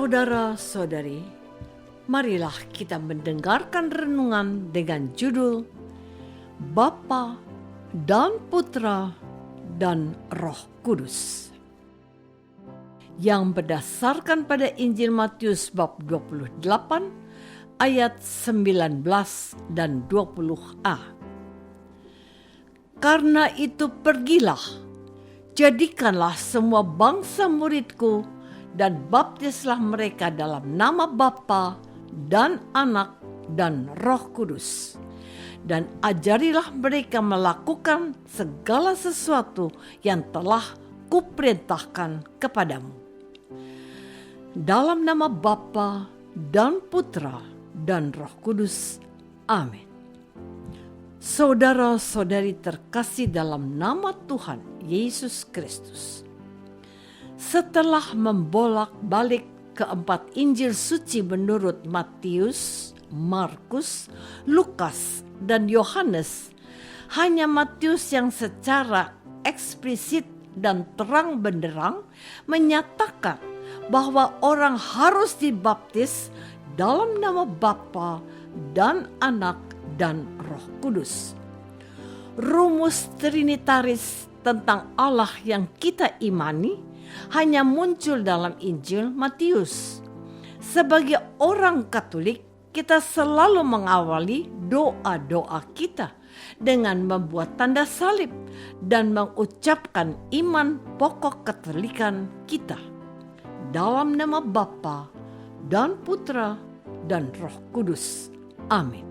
Saudara-saudari, marilah kita mendengarkan renungan dengan judul Bapa dan Putra dan Roh Kudus, yang berdasarkan pada Injil Matius bab 28 ayat 19 dan 20a. Karena itu pergilah, jadikanlah semua bangsa muridku dan baptislah mereka dalam nama Bapa dan Anak dan Roh Kudus. Dan ajarilah mereka melakukan segala sesuatu yang telah kuperintahkan kepadamu. Dalam nama Bapa dan Putra dan Roh Kudus. Amin. Saudara-saudari terkasih dalam nama Tuhan Yesus Kristus. Setelah membolak-balik keempat Injil suci menurut Matius, Markus, Lukas, dan Yohanes, hanya Matius yang secara eksplisit dan terang benderang menyatakan bahwa orang harus dibaptis dalam nama Bapa dan Anak dan Roh Kudus. Rumus trinitaris tentang Allah yang kita imani hanya muncul dalam Injil Matius. Sebagai orang Katolik, kita selalu mengawali doa-doa kita dengan membuat tanda salib dan mengucapkan iman pokok Katolikan kita. Dalam nama Bapa dan Putra dan Roh Kudus. Amin.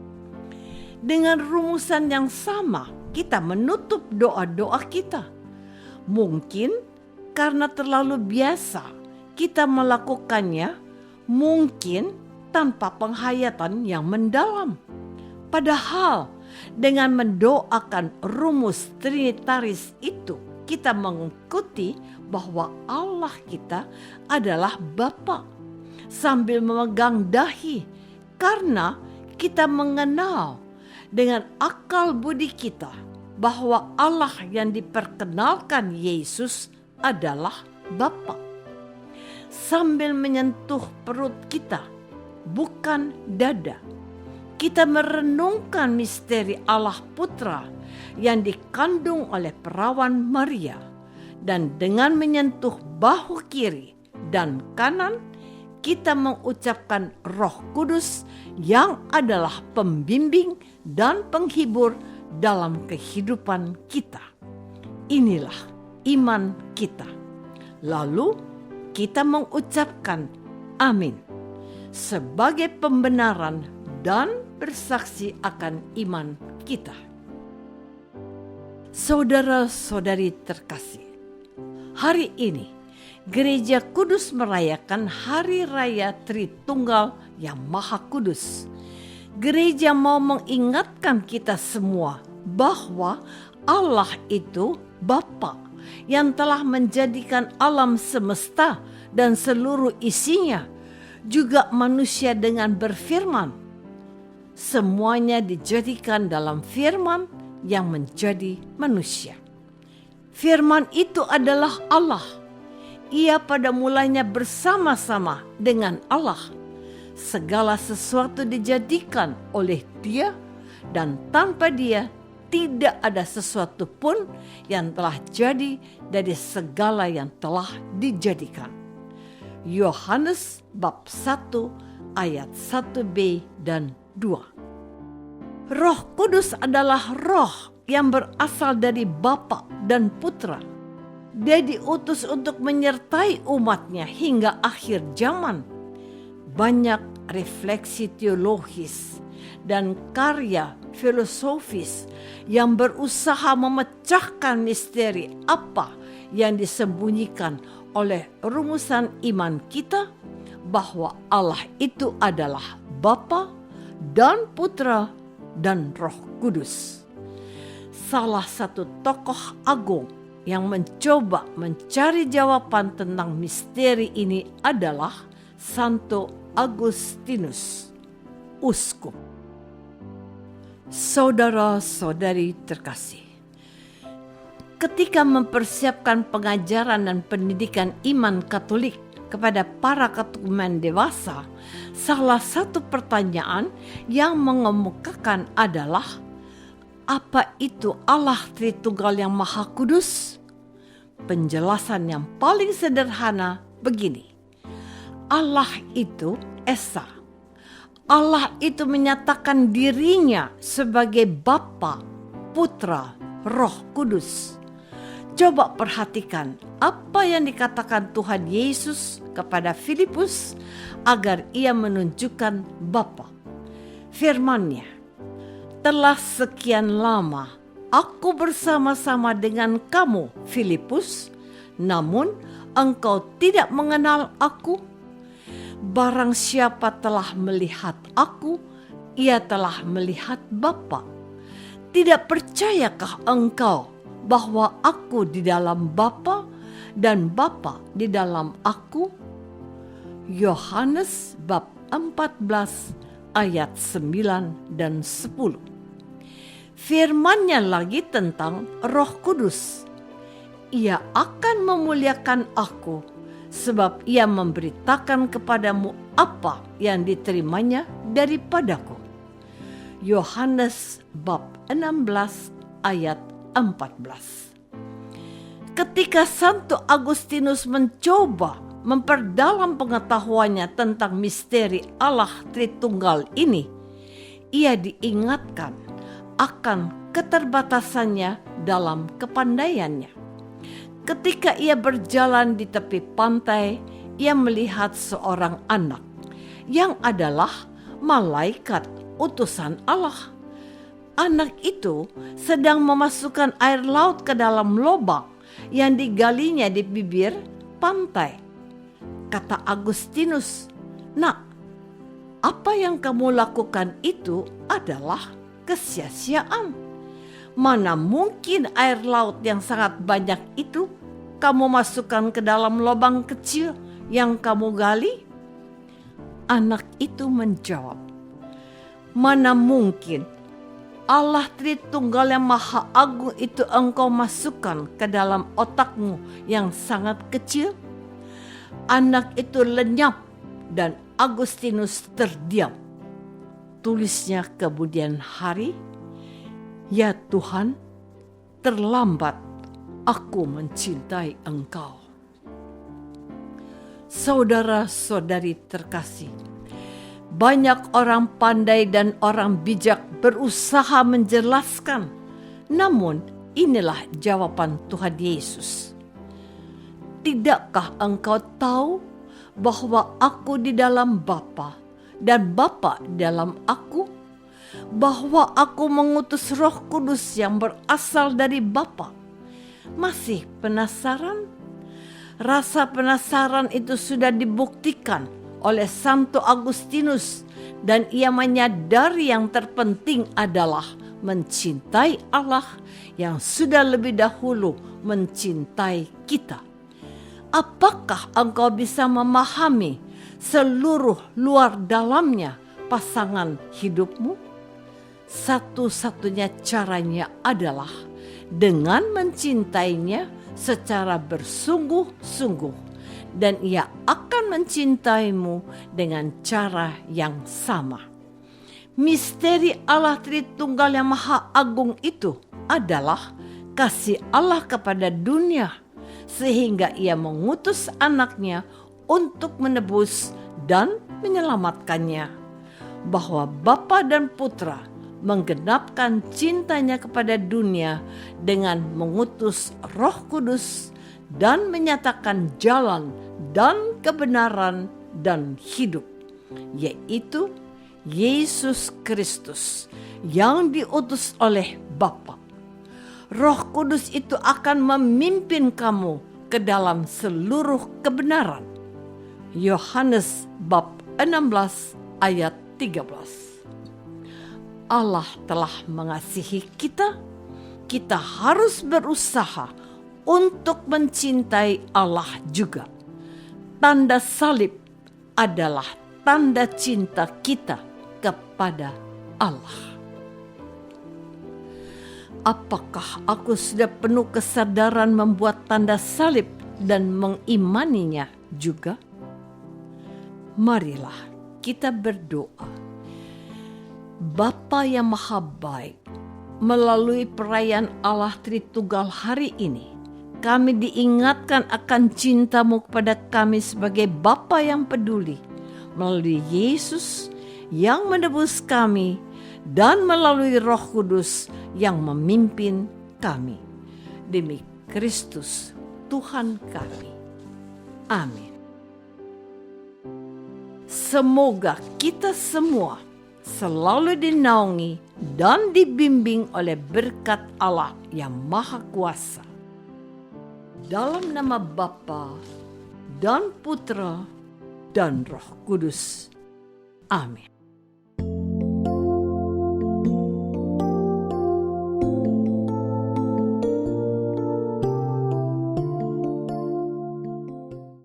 Dengan rumusan yang sama, kita menutup doa-doa kita. Mungkin karena terlalu biasa kita melakukannya, mungkin tanpa penghayatan yang mendalam. Padahal dengan mendoakan rumus trinitaris itu, kita mengikuti bahwa Allah kita adalah Bapa sambil memegang dahi, karena kita mengenal dengan akal budi kita bahwa Allah yang diperkenalkan Yesus adalah Bapa. Sambil menyentuh perut kita, bukan dada, kita merenungkan misteri Allah Putra yang dikandung oleh perawan Maria, dan dengan menyentuh bahu kiri dan kanan, kita mengucapkan Roh Kudus yang adalah pembimbing dan penghibur dalam kehidupan kita. Inilah iman kita. Lalu kita mengucapkan amin sebagai pembenaran dan bersaksi akan iman kita. Saudara-saudari terkasih, hari ini Gereja Kudus merayakan Hari Raya Tritunggal yang Maha Kudus. Gereja mau mengingatkan kita semua bahwa Allah itu Bapa yang telah menjadikan alam semesta dan seluruh isinya, juga manusia dengan berfirman. Semuanya dijadikan dalam firman yang menjadi manusia. Firman itu adalah Allah. Ia pada mulanya bersama-sama dengan Allah. Segala sesuatu dijadikan oleh Dia, dan tanpa Dia tidak ada sesuatu pun yang telah jadi dari segala yang telah dijadikan. Yohanes bab 1 ayat 1b dan 2. Roh Kudus adalah roh yang berasal dari Bapa dan Putra. Dia diutus untuk menyertai umatnya hingga akhir zaman. Banyak refleksi teologis dan karya filosofis yang berusaha memecahkan misteri apa yang disembunyikan oleh rumusan iman kita bahwa Allah itu adalah Bapa dan Putra dan Roh Kudus. Salah satu tokoh agung yang mencoba mencari jawaban tentang misteri ini adalah Santo Agustinus, uskup. Saudara-saudari terkasih, ketika mempersiapkan pengajaran dan pendidikan iman Katolik kepada para keturunan dewasa, salah satu pertanyaan yang mengemukakan adalah, apa itu Allah Tritunggal yang Maha Kudus? Penjelasan yang paling sederhana begini. Allah itu Esa. Allah itu menyatakan dirinya sebagai Bapa, Putra, Roh Kudus. Coba perhatikan apa yang dikatakan Tuhan Yesus kepada Filipus agar ia menunjukkan Bapa. Firman-Nya, telah sekian lama aku bersama-sama dengan kamu, Filipus, namun engkau tidak mengenal aku. Barang siapa telah melihat aku, ia telah melihat Bapa. Tidak percayakah engkau bahwa aku di dalam Bapa dan Bapa di dalam aku? Yohanes bab 14 ayat 9 dan 10. Firman-Nya lagi tentang Roh Kudus. Ia akan memuliakan aku, sebab ia memberitakan kepadamu apa yang diterimanya daripadaku. Yohanes bab 16 ayat 14. Ketika Santo Agustinus mencoba memperdalam pengetahuannya tentang misteri Allah Tritunggal ini, ia diingatkan akan keterbatasannya dalam kepandaiannya. Ketika ia berjalan di tepi pantai, ia melihat seorang anak yang adalah malaikat utusan Allah. Anak itu sedang memasukkan air laut ke dalam lubang yang digalinya di bibir pantai. Kata Agustinus, "Nak, apa yang kamu lakukan itu adalah kesia-siaan. Mana mungkin air laut yang sangat banyak itu kamu masukkan ke dalam lubang kecil yang kamu gali?" Anak itu menjawab, "Mana mungkin Allah Tritunggal yang Maha Agung itu engkau masukkan ke dalam otakmu yang sangat kecil?" Anak itu lenyap dan Agustinus terdiam. Tulisnya kemudian hari, "Ya Tuhan, terlambat aku mencintai Engkau." Saudara-saudari terkasih, banyak orang pandai dan orang bijak berusaha menjelaskan, namun inilah jawaban Tuhan Yesus. Tidakkah engkau tahu bahwa aku di dalam Bapa dan Bapa di dalam aku? Bahwa aku mengutus Roh Kudus yang berasal dari Bapa? Masih penasaran? Rasa penasaran itu sudah dibuktikan oleh Santo Agustinus, dan ia menyadari yang terpenting adalah mencintai Allah yang sudah lebih dahulu mencintai kita. Apakah engkau bisa memahami seluruh luar dalamnya pasangan hidupmu? Satu-satunya caranya adalah dengan mencintainya secara bersungguh-sungguh, dan ia akan mencintaimu dengan cara yang sama. Misteri Allah Tritunggal yang Maha Agung itu adalah kasih Allah kepada dunia, sehingga ia mengutus anaknya untuk menebus dan menyelamatkannya. Bahwa Bapa dan Putra menggenapkan cintanya kepada dunia dengan mengutus Roh Kudus dan menyatakan jalan dan kebenaran dan hidup, yaitu Yesus Kristus yang diutus oleh Bapa. Roh Kudus itu akan memimpin kamu ke dalam seluruh kebenaran. Yohanes bab 16 ayat 13. Allah telah mengasihi kita, kita harus berusaha untuk mencintai Allah juga. Tanda salib adalah tanda cinta kita kepada Allah. Apakah aku sudah penuh kesadaran membuat tanda salib dan mengimaninya juga? Marilah kita berdoa. Bapa yang Maha Baik, melalui perayaan Allah Tritunggal hari ini, kami diingatkan akan cinta-Mu kepada kami sebagai Bapa yang peduli, melalui Yesus yang menebus kami, dan melalui Roh Kudus yang memimpin kami. Demi Kristus, Tuhan kami. Amin. Semoga kita semua selalu dinaungi dan dibimbing oleh berkat Allah yang Maha Kuasa. Dalam nama Bapa dan Putra dan Roh Kudus. Amin.